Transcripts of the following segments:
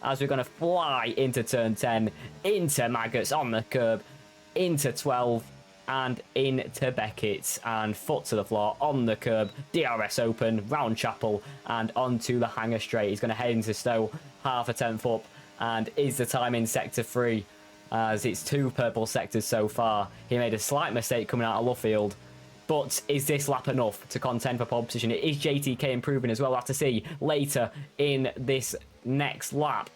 as we're going to fly into turn 10, into Maggots on the curb, into 12, and into Beckett, and foot to the floor on the curb, DRS open, round chapel, and onto the hanger straight. He's going to head into Stowe, half a tenth up, and is the time in sector 3, as it's 2 purple sectors so far. He made a slight mistake coming out of Luffield, but is this lap enough to contend for pole position? Is JTK improving as well? We'll have to see later in this next lap.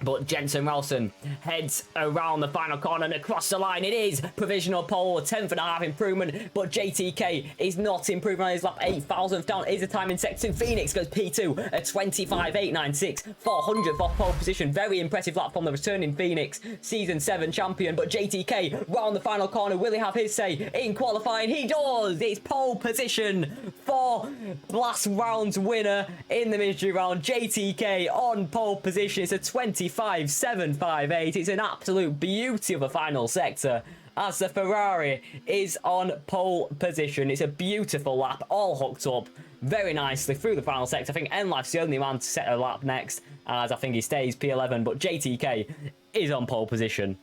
But Jensen Ralston heads around the final corner and across the line. It is provisional pole, a 10.5 improvement, but JTK is not improving on his lap. 8,000th down is the time in sector 2. Phoenix goes P2 at 25.896, 400th off pole position. Very impressive lap from the returning Phoenix, season 7 champion. But JTK round the final corner. Will he have his say in qualifying? He does. It's pole position for last round's winner in the mystery round. JTK on pole position. It's a 25.758. It's an absolute beauty of a final sector as the Ferrari is on pole position. It's a beautiful lap, all hooked up very nicely through the final sector. I think Enlife's the only man to set a lap next, as I think he stays P11, but JTK is on pole position.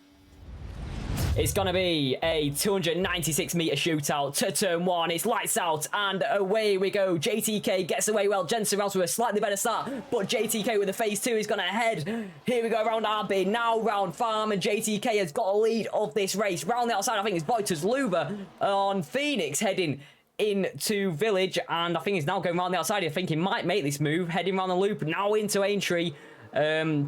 It's going to be a 296-metre shootout to turn 1. It's lights out, and away we go. JTK gets away well. Jensen Ralston with a slightly better start, but JTK with the phase 2 is going to head. Here we go around RB, now round Farm, and JTK has got a lead of this race. Round the outside, I think it's Voiters Luber on Phoenix heading into Village, and I think he's now going around the outside. I think he might make this move, heading around the loop, now into Aintree.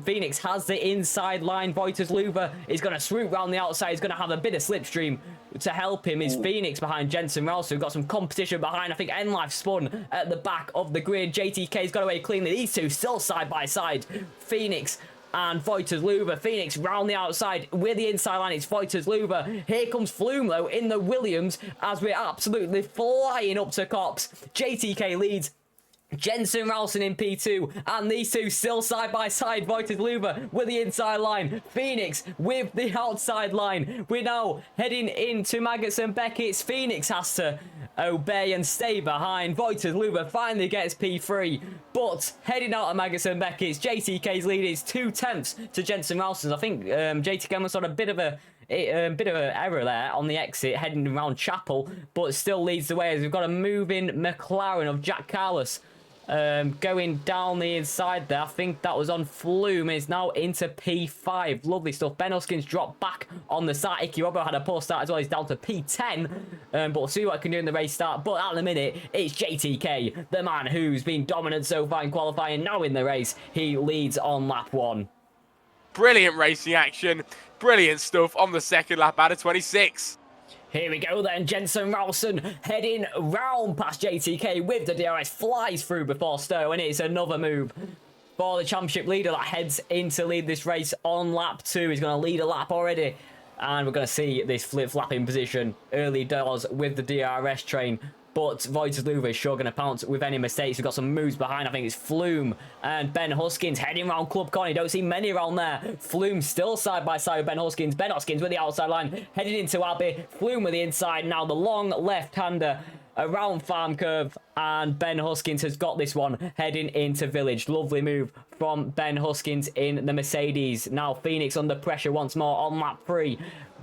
Phoenix has the inside line. Voiters Luber is going to swoop round the outside. He's going to have a bit of slipstream to help him. Is Phoenix behind Jensen Ralston. We've got some competition behind. I think Enlife spun at the back of the grid. JTK's got away cleanly. These two still side by side. Phoenix and Voiters Luber. Phoenix round the outside with the inside line. It's Voiters Luber. Here comes Flume though in the Williams as we're absolutely flying up to Cops. JTK leads. Jensen Ralston in P2, and these two still side by side. Voiters Luber with the inside line, Phoenix with the outside line. We're now heading into Maggots and Beckett's. Phoenix has to obey and stay behind. Voiters Luber finally gets P3, but heading out of Maggots and Beckett's, JTK's lead is 2 tenths to Jensen Ralston's. I think JTK was on a bit of an error there on the exit, heading around Chapel, but still leads the way as we've got a moving McLaren of Jack Carlos going down the inside there. I think that was on Flume. It's now into P5. Lovely stuff. Ben Huskins dropped back on the start. Icky Robbo had a poor start as well. He's down to P10. But we'll see what I can do in the race start. But at the minute, it's JTK, the man who's been dominant so far in qualifying. Now in the race, he leads on lap 1. Brilliant racing action. Brilliant stuff on the second lap out of 26. Here we go then, Jensen Ralston heading round past JTK with the DRS, flies through before Stowe, and it's another move for the championship leader that heads in to lead this race on lap 2. He's going to lead a lap already, and we're going to see this flip-flapping position early doors with the DRS train. But Voiters Luber is sure going to pounce with any mistakes. We've got some moves behind. I think it's Flume and Ben Huskins heading around Club Corner. You don't see many around there. Flume still side by side with Ben Huskins. Ben Huskins with the outside line heading into Abbey. Flume with the inside. Now the long left-hander around Farm Curve. And Ben Huskins has got this one heading into Village. Lovely move from Ben Huskins in the Mercedes. Now Phoenix under pressure once more on lap 3.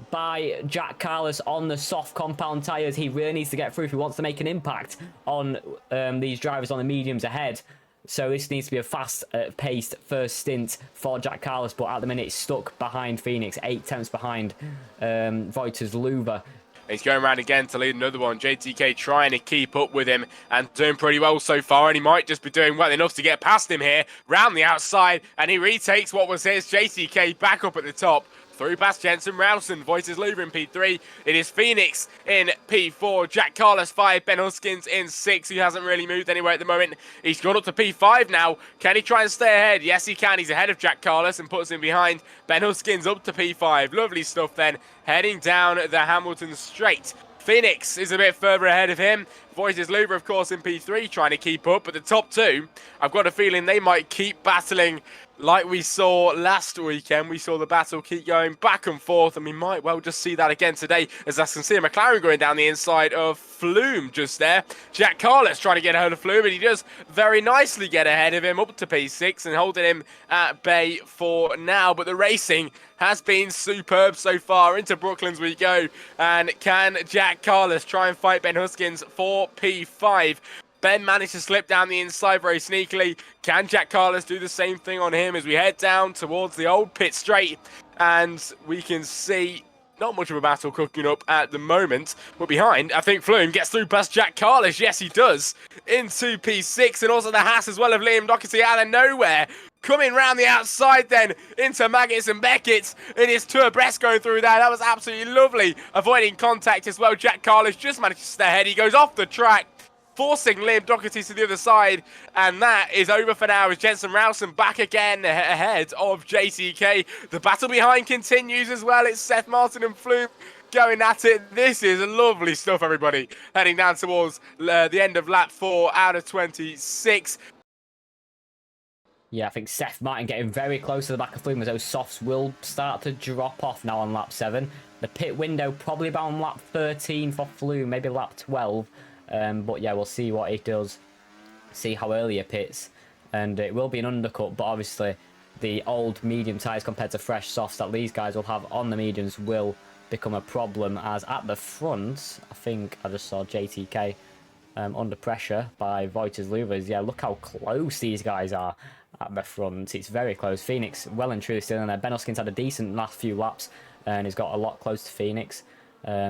By Jack Carlos on the soft compound tyres. He really needs to get through if he wants to make an impact on these drivers on the mediums ahead. So this needs to be a fast-paced first stint for Jack Carlos, but at the minute it's stuck behind Phoenix, 8 tenths behind Voiters Luber. He's going around again to lead another one. JTK trying to keep up with him and doing pretty well so far, and he might just be doing well enough to get past him here, round the outside, and he retakes what was his. JTK back up at the top. Through past Jensen Ralston, Voiters Luber in P3. It is Phoenix in P4. Jack Carlos 5, Ben Huskins in 6. He hasn't really moved anywhere at the moment. He's gone up to P5 now. Can he try and stay ahead? Yes, he can. He's ahead of Jack Carlos and puts him behind. Ben Huskins up to P5. Lovely stuff then. Heading down the Hamilton straight. Phoenix is a bit further ahead of him. Voices Luber, of course, in P3 trying to keep up, but the top two, I've got a feeling they might keep battling like we saw last weekend. We saw the battle keep going back and forth, and we might well just see that again today, as I can see McLaren going down the inside of Flume just there. Jack Carlos trying to get ahead of Flume, and he does very nicely get ahead of him up to P6 and holding him at bay for now. But the racing has been superb so far. Into Brooklands we go, and can Jack Carlos try and fight Ben Huskins for P5? Ben managed to slip down the inside very sneakily. Can Jack Carlos do the same thing on him as we head down towards the old pit straight? And we can see not much of a battle cooking up at the moment. But behind, I think Flume gets through past Jack Carlos. Yes, he does. Into P6, and also the Haas as well of Liam Doherty out of nowhere. Coming round the outside then into Maggots and Beckett. It is two abreast going through there. That was absolutely lovely. Avoiding contact as well. Jack Carlos just managed to stay ahead. He goes off the track, forcing Liam Doherty to the other side, and that is over for now as Jensen Rowson back again ahead of JTK. The battle behind continues as well. It's Seth Martin and Flume going at it. This is lovely stuff, everybody. Heading down towards the end of lap 4 out of 26. Yeah, I think Seth Martin getting very close to the back of Flume as those softs will start to drop off now on lap 7. The pit window probably about on lap 13 for Flume, maybe lap 12. But yeah, we'll see what he does, see how early he pits, and it will be an undercut, but obviously the old medium tyres compared to fresh softs that these guys will have on the mediums will become a problem, as at the front, I think I just saw JTK under pressure by Voiters Louvers. Yeah, look how close these guys are at the front. It's very close. Phoenix well and truly still in there. Ben Huskin's had a decent last few laps and he's got a lot close to Phoenix.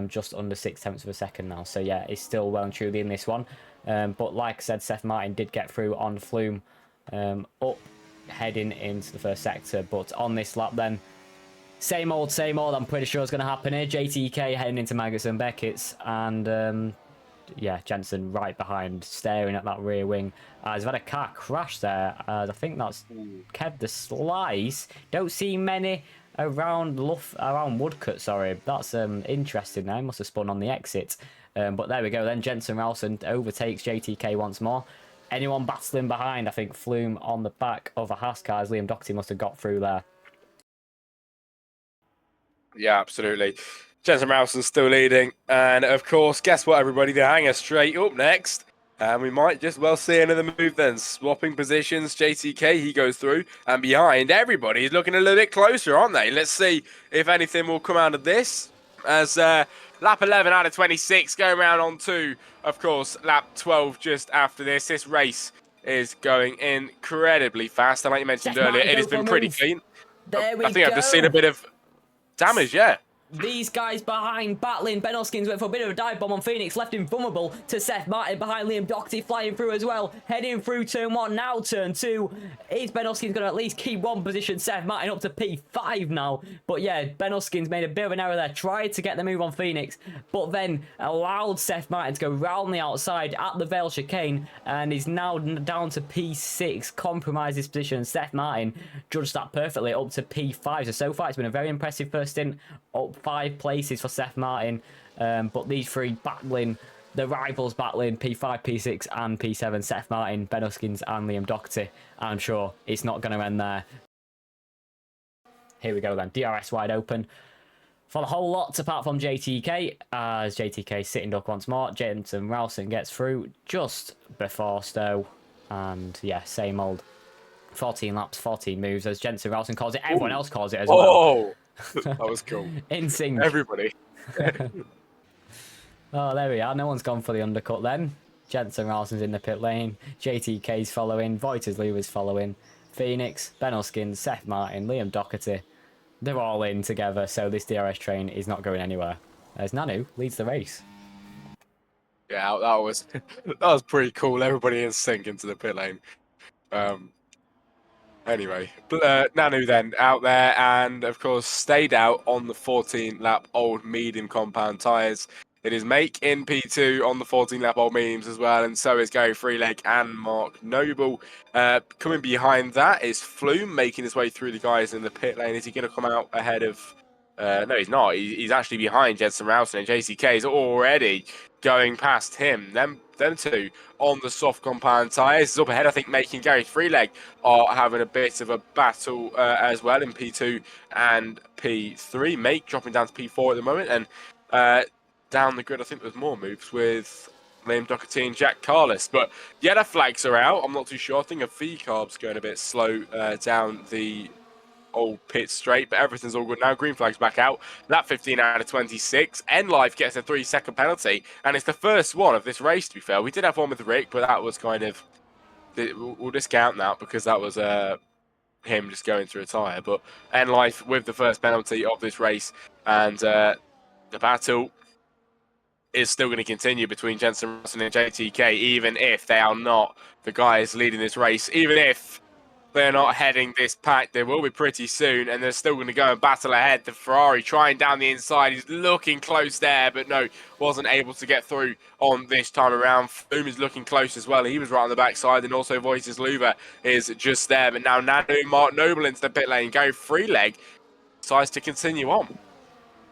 Just under 0.6 of a second now. So yeah, he's still well and truly in this one. But like I said, Seth Martin did get through on Flume up, heading into the first sector. But on this lap then, same old, I'm pretty sure it's going to happen here. JTK heading into Maggots and Beckett's, and yeah, Jensen right behind, staring at that rear wing. He's had a car crash there. I think that's Kev the Slice. Don't see many around Woodcut, sorry. That's interesting there. Must have spun on the exit. But there we go then. Jensen Ralston overtakes JTK once more. Anyone battling behind? I think Flume on the back of a Haas car, as Liam Doherty must have got through there. Yeah, absolutely. Jensen Ralston's still leading. And of course, guess what, everybody? The hanger straight up next. And we might just well see another move then. Swapping positions, JTK, he goes through. And behind, everybody's looking a little bit closer, aren't they? Let's see if anything will come out of this. As lap 11 out of 26 going round on to, of course, lap 12 just after this. This race is going incredibly fast. And like you mentioned earlier, it has been pretty clean. There we go. I think I've just seen a bit of damage, yeah. These guys behind battling. Ben Hoskins went for a bit of a dive bomb on Phoenix, left him vulnerable to Seth Martin behind Liam Doherty, flying through as well, heading through turn 1, now turn 2. Is Ben Hoskins going to at least keep one position? Seth Martin up to P5 now. But yeah, Ben Hoskins made a bit of an error there, tried to get the move on Phoenix, but then allowed Seth Martin to go round the outside at the Vale chicane, and is now down to P6, compromised his position. Seth Martin judged that perfectly up to P5. So far it's been a very impressive first stint, up 5 places for Seth Martin, but these three battling, the rivals battling P5, P6 and P7, Seth Martin, Ben Huskins and Liam Doherty. I'm sure it's not going to end there. Here we go then, DRS wide open for the whole lot apart from JTK, as JTK sitting duck once more. Jensen Ralston gets through just before Stowe, and yeah, same old 14 laps, 14 moves, as Jensen Ralston calls it. Everyone else calls it as well. Oh, that was cool. In sync. Everybody. Oh, there we are. No one's gone for the undercut then. Jensen Ralston's in the pit lane. JTK's following. Voiters Lewis following. Phoenix, Ben Huskins, Seth Martin, Liam Doherty. They're all in together, so this DRS train is not going anywhere. As Nanu leads the race. Yeah, that was pretty cool. Everybody in sync into the pit lane. Anyway, Nanu then out there, and of course stayed out on the 14-lap old medium compound tyres. It is Make in P2 on the 14-lap old mediums as well, and so is Gary Freeleg and Mark Noble. Coming behind that is Flume, making his way through the guys in the pit lane. Is he going to come out ahead of No, he's not. He's actually behind Jensen Rowson, and JCK is already going past him. Them two on the soft compound tyres. Is up ahead, I think, making Gary Freeleg are having a bit of a battle as well in P2 and P3. Make dropping down to P4 at the moment, and down the grid, I think there's more moves with Liam Doherty and Jack Carless. But yellow flags are out. I'm not too sure. I think a V-carb's going a bit slow down the old pit straight, but everything's all good now. Green flag's back out. That 15 out of 26. Life gets a 3-second penalty, and it's the first one of this race, to be fair. We did have one with Rick, but that was kind of... We'll discount that because that was him just going through a tyre. But Life with the first penalty of this race, and the battle is still going to continue between Jensen Russell and JTK, even if they are not the guys leading this race, even if they're not heading this pack. They will be pretty soon, and they're still going to go and battle ahead. The Ferrari trying down the inside. He's looking close there, but no, wasn't able to get through on this time around. Flume is looking close as well. He was right on the backside, and also Voices Luva is just there. But now Nano and Mark Noble into the pit lane. Gary Freeleg decides to continue on.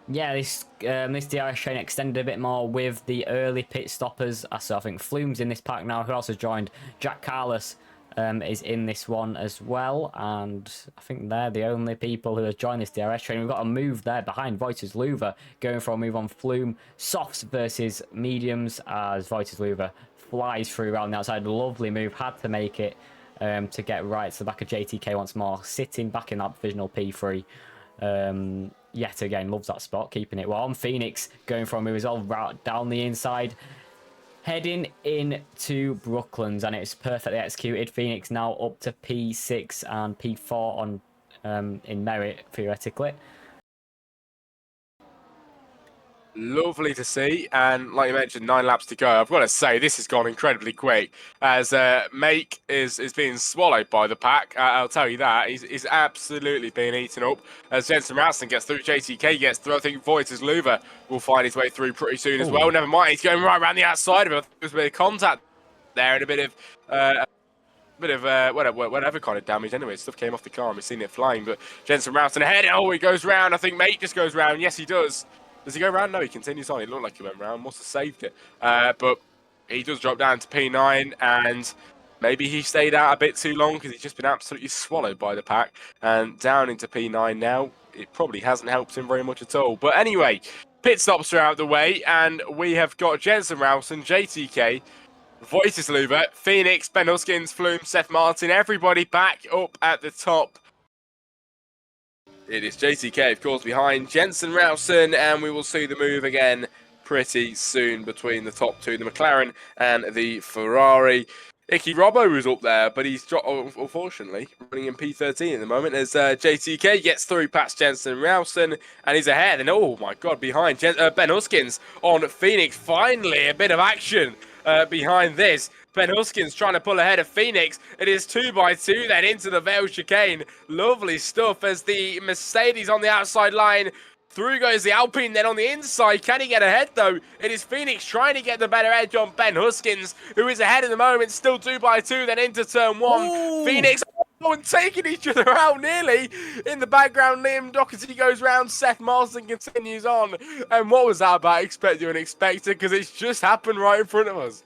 Yeah, this DRS train extended a bit more with the early pit stoppers. So I think Flume's in this pack now. Who else has joined? Jack Carless is in this one as well, and I think they're the only people who have joined this DRS train. We've got a move there behind Voices Luva, going for a move on Flume. Softs versus mediums as Voices Luva flies through around the outside. Lovely move, had to make it to get right to the back of JTK once more, sitting back in that provisional P3. Yet again, loves that spot, keeping it warm. Phoenix going for a move as well, right down the inside, heading into Brooklands, and it's perfectly executed. Phoenix now up to P6 and P4 on in merit, theoretically. Lovely to see, and like you mentioned, 9 laps to go. I've got to say, this has gone incredibly quick, as Make is being swallowed by the pack. I'll tell you that. He's absolutely being eaten up. As Jensen Rowson gets through, JTK gets through. I think Voices Luva will find his way through pretty soon as well. Never mind, he's going right around the outside of it. There's a bit of contact there and a bit of... whatever kind of damage anyway. Stuff came off the car and we've seen it flying, but Jensen Rowson ahead. Oh, he goes round. I think Mate just goes round. Yes, he does. Does he go round? No, he continues on. It looked like he went round. Must have saved it. But he does drop down to P9, and maybe he stayed out a bit too long because he's just been absolutely swallowed by the pack. And down into P9 now. It probably hasn't helped him very much at all. But anyway, pit stops are out of the way, and we have got Jensen Rowson, JTK, Voices Luva, Phoenix, Ben Huskins, Flume, Seth Martin, everybody back up at the top. It is JTK, of course, behind Jensen Rowson, and we will see the move again pretty soon between the top two, the McLaren and the Ferrari. Icky Robbo was up there, but he's dropped, unfortunately, running in P13 at the moment as JTK gets through past Jensen Rowson, and he's ahead. And oh my God, behind Ben Huskins on Phoenix. Finally, a bit of action behind this. Ben Huskins trying to pull ahead of Phoenix. It is 2x2 then into the Vale chicane. Lovely stuff as the Mercedes on the outside line. Through goes the Alpine then on the inside. Can he get ahead though? It is Phoenix trying to get the better edge on Ben Huskins, who is ahead at the moment. Still 2x2 then into turn 1. Ooh. Phoenix and taking each other out nearly. In the background, Liam Doherty goes round. Seth Marsden continues on. And what was that about? Expect the unexpected, because it's just happened right in front of us.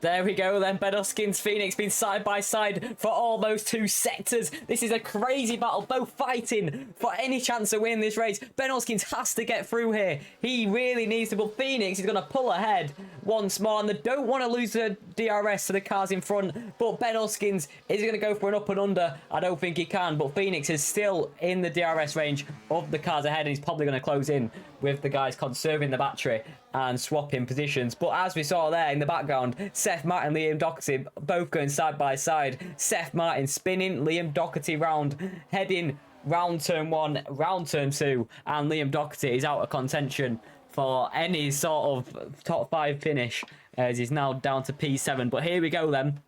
There we go then, Ben Huskins, Phoenix been side by side for almost 2 sectors. This is a crazy battle, both fighting for any chance of winning this race. Ben Huskins has to get through here. He really needs to, but Phoenix is going to pull ahead once more, and they don't want to lose the DRS to the cars in front, but Ben Huskins is going to go for an up and under. I don't think he can, but Phoenix is still in the DRS range of the cars ahead, and he's probably going to close in with the guys conserving the battery and swapping positions. But as we saw there in the background, Seth Martin, Liam Doherty both going side by side. Seth Martin spinning Liam Doherty round, heading round turn 1, round turn 2, and Liam Doherty is out of contention for any sort of top 5 finish as he's now down to P7. But here we go then.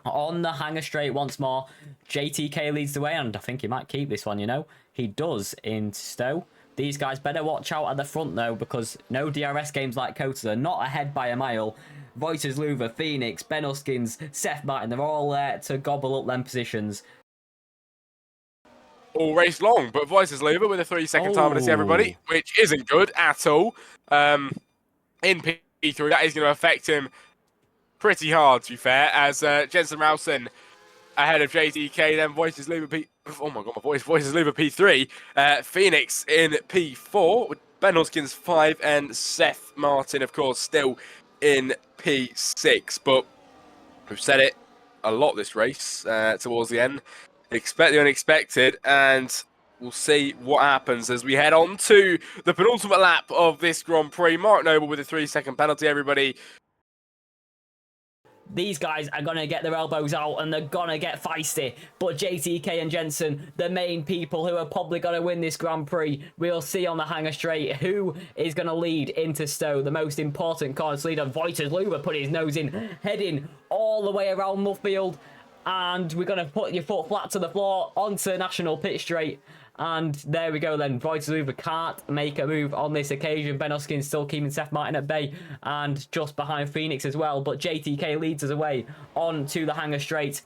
On the hanger straight once more, JTK leads the way, and I think he might keep this one, you know. He does in Stowe. These guys better watch out at the front, though, because no DRS games like COTA. They're not ahead by a mile. Voices Luva, Phoenix, Ben Huskins, Seth Martin, they're all there to gobble up them positions. all race long. But Voicesloover with a 3-second time to see everybody, which isn't good at all. In P3, that is going to affect him pretty hard, to be fair, as Jensen Ralston ahead of JTK, then Voicesloover P... Oh my god, my voice. Voicesloover P3. Phoenix in P4, with Ben Hoskins 5, and Seth Martin, of course, still in P6. But we've said it a lot this race towards the end. Expect the unexpected, and we'll see what happens as we head on to the penultimate lap of this Grand Prix. Mark Noble with a 3-second penalty, everybody. These guys are going to get their elbows out and they're going to get feisty. But JTK and Jensen, the main people who are probably going to win this Grand Prix, we'll see on the hanger straight who is going to lead into Stowe. The most important corners leader, Voicesloover, put his nose in, heading all the way around Muffield. And we're going to put your foot flat to the floor onto National Pit Straight. And there we go then. Voicesloover can't make a move on this occasion. Ben Hoskins still keeping Seth Martin at bay and just behind Phoenix as well. But JTK leads us away onto the hanger straight.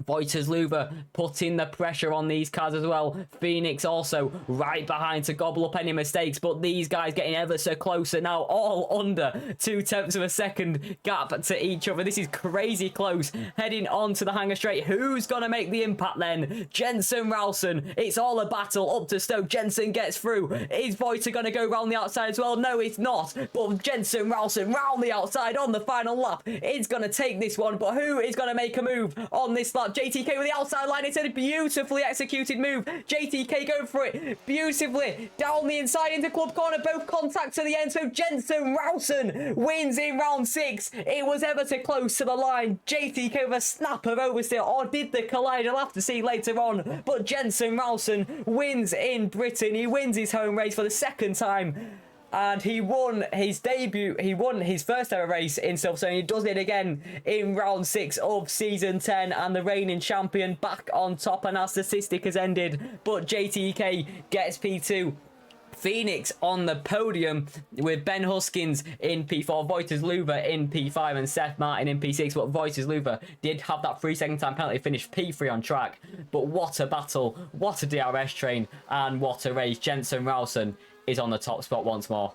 Voicesloover putting the pressure on these cars as well. Phoenix also right behind to gobble up any mistakes, but these guys getting ever so closer now, all under 0.2 of a second gap to each other. This is crazy close. Heading on to the hanger straight. Who's going to make the impact then? Jensen Ralston. It's all a battle up to Stoke. Jensen gets through. Is Voiter going to go round the outside as well? No, it's not. But Jensen Ralston round the outside on the final lap is going to take this one. But who is going to make a move on this lap? JTK with the outside line. It's a beautifully executed move. JTK going for it beautifully down the inside into club corner. Both contact to the end. So Jensen Ralston wins in round 6. It was ever so close to the line. JTK with a snap of oversteer. Or did they collide? I'll have to see later on. But Jensen Ralston wins in Britain. He wins his home race for the second time. And he won his debut, he won his first ever race in Silverstone. He does it again in round 6 of season 10. And the reigning champion back on top. And our statistic has ended. But JTK gets P2. Phoenix on the podium with Ben Hoskins in P4, Voicesloover in P5 and Seth Martin in P6. But Voicesloover did have that 3-second time penalty, finished P3 on track. But what a battle, what a DRS train, and what a race. Jensen Ralston is on the top spot once more.